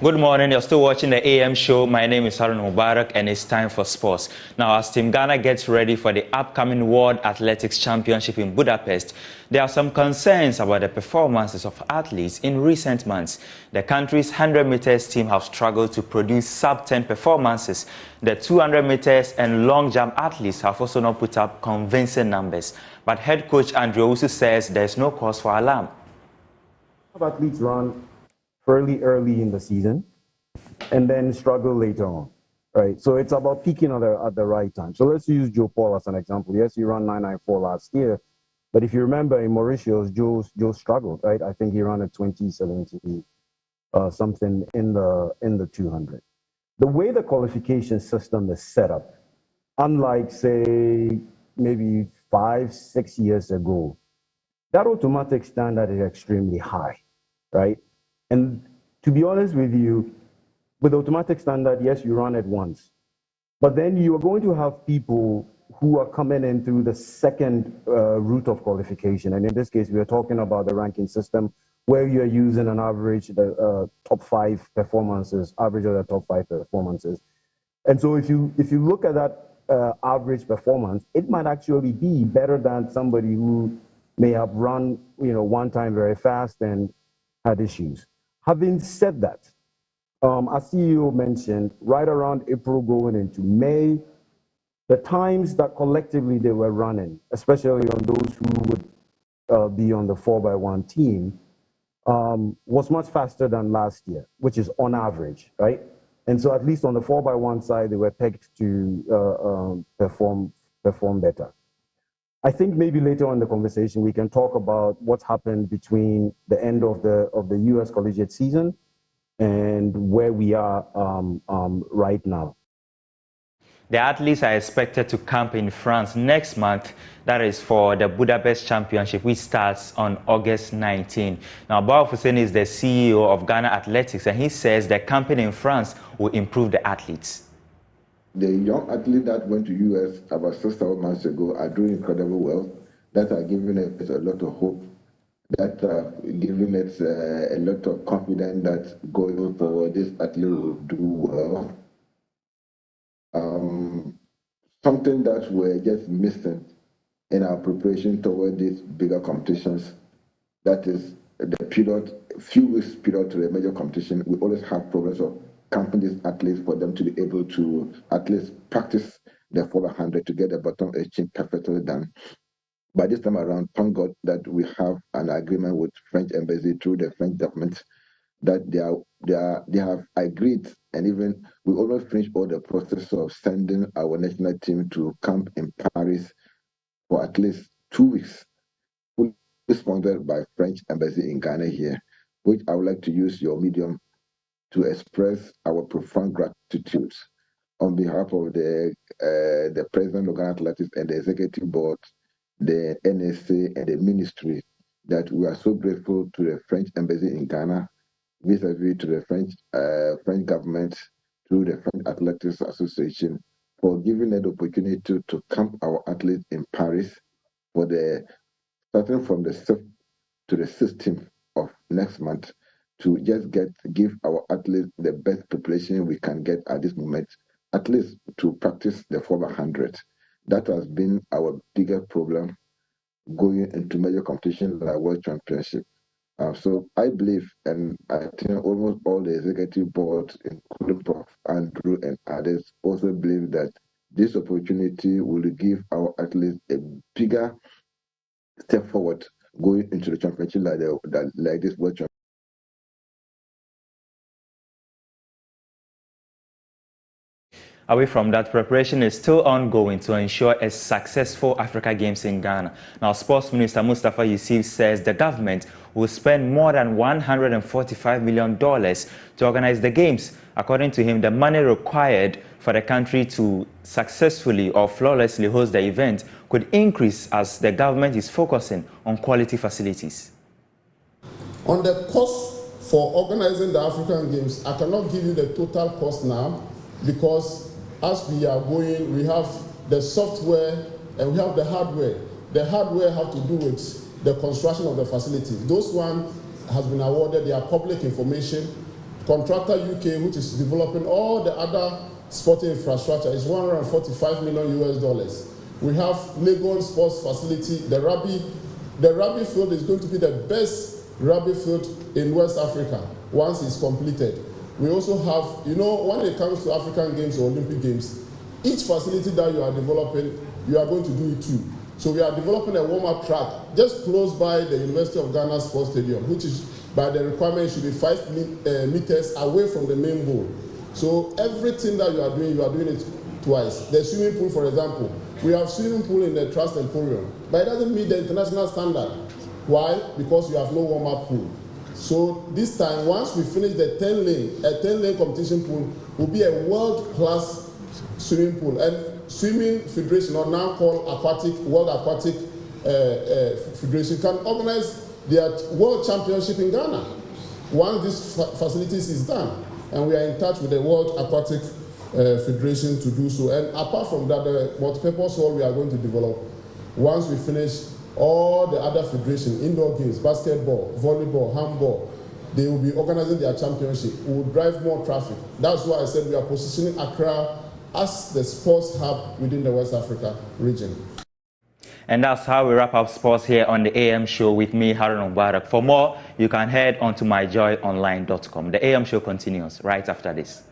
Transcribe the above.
Good morning, you're still watching the AM show. My name is Harun Mubarak and it's time for sports. Now, as Team Ghana gets ready for the upcoming World Athletics Championship in Budapest, there are some concerns about the performances of athletes in recent months. The country's 100 meters team have struggled to produce sub-10 performances. The 200 meters and long jump athletes have also not put up convincing numbers. But head coach Andrew Owusu says there's no cause for alarm. Athletes run fairly early in the season and then struggle later on, right? So it's about peaking at the right time. So let's use Joe Paul as an example. Yes, he ran 9.94 last year, but if you remember in Mauritius, Joe struggled, right? I think he ran at 2017 something in the 200. The way the qualification system is set up, unlike say maybe 5-6 years ago, that automatic standard is extremely high, right? And to be honest with you, with automatic standard, yes, you run it once. But then you are going to have people who are coming in through the second route of qualification. And in this case, we are talking about the ranking system where you're using an average, the top 5 performances, average of the top 5 performances. And so if you look at that average performance, it might actually be better than somebody who may have run, one time very fast and had issues. Having said that, as CEO mentioned, right around April going into May, the times that collectively they were running, especially on those who would be on the 4x1 team, was much faster than last year, which is on average, right? And so at least on the 4x1 side, they were pegged to perform better. I think maybe later on in the conversation, we can talk about what's happened between the end of the U.S. collegiate season and where we are right now. The athletes are expected to camp in France next month. That is for the Budapest Championship, which starts on August 19. Now, Bawaf Hussein is the CEO of Ghana Athletics, and he says that camping in France will improve the athletes. The young athletes that went to US about 6-7 months ago are doing incredibly well. That are giving it a lot of hope. That are giving it a lot of confidence that going forward, this athlete will do well. Something that we're just missing in our preparation toward these bigger competitions, that is the few weeks period to the major competition, we always have problems of camping these athletes for them to be able to at least practice their 400 to get the bottom etching perfectly done. By this time around, thank God that we have an agreement with French embassy through the French government that they have agreed, and even we almost finished all the process of sending our national team to camp in Paris for at least 2 weeks, fully sponsored by French embassy in Ghana here, which I would like to use your medium to express our profound gratitude on behalf of the President of Ghana Athletics and the Executive Board, the NSA and the Ministry, that we are so grateful to the French Embassy in Ghana, vis-a-vis to the French government, through the French Athletics Association, for giving us the opportunity to camp our athletes in Paris for starting from the 5th to the 16th of next month, to just give our athletes the best preparation we can get at this moment, at least to practice the 400. That has been our biggest problem going into major competitions like World Championship. So I believe, and I think almost all the executive board, including Prof. Andrew and others, also believe that this opportunity will give our athletes a bigger step forward going into the championship like this World Championship. Away from that, preparation is still ongoing to ensure a successful Africa Games in Ghana. Now, Sports Minister Mustapha Ussif says the government will spend more than $145 million to organize the Games. According to him, the money required for the country to successfully or flawlessly host the event could increase as the government is focusing on quality facilities. On the cost for organizing the African Games, I cannot give you the total cost now, because as we are going, we have the software and we have the hardware. The hardware have to do with the construction of the facility. Those one has been awarded, they are public information. Contractor UK, which is developing all the other sporting infrastructure, is $145 million US. We have Legon Sports Facility. The rugby field is going to be the best rugby field in West Africa once it's completed. We also have, when it comes to African Games or Olympic Games, each facility that you are developing, you are going to do it too. So we are developing a warm-up track just close by the University of Ghana Sports Stadium, which is, by the requirement, should be 5 meters away from the main bowl. So everything that you are doing it twice. The swimming pool, for example, we have swimming pool in the Trust Emporium, but it doesn't meet the international standard. Why? Because you have no warm-up pool. So this time, once we finish the 10-lane competition pool will be a world-class swimming pool. And Swimming Federation, or now called World Aquatic Federation, can organize their World Championship in Ghana once this facilities is done. And we are in touch with the World Aquatic Federation to do so. And apart from that, the multipurpose hall we are going to develop once we finish all the other federations, indoor games, basketball, volleyball, handball, they will be organizing their championship. We will drive more traffic. That's why I said we are positioning Accra as the sports hub within the West Africa region. And that's how we wrap up sports here on the AM Show with me, Harun Mubarak. For more, you can head on to myjoyonline.com. The AM Show continues right after this.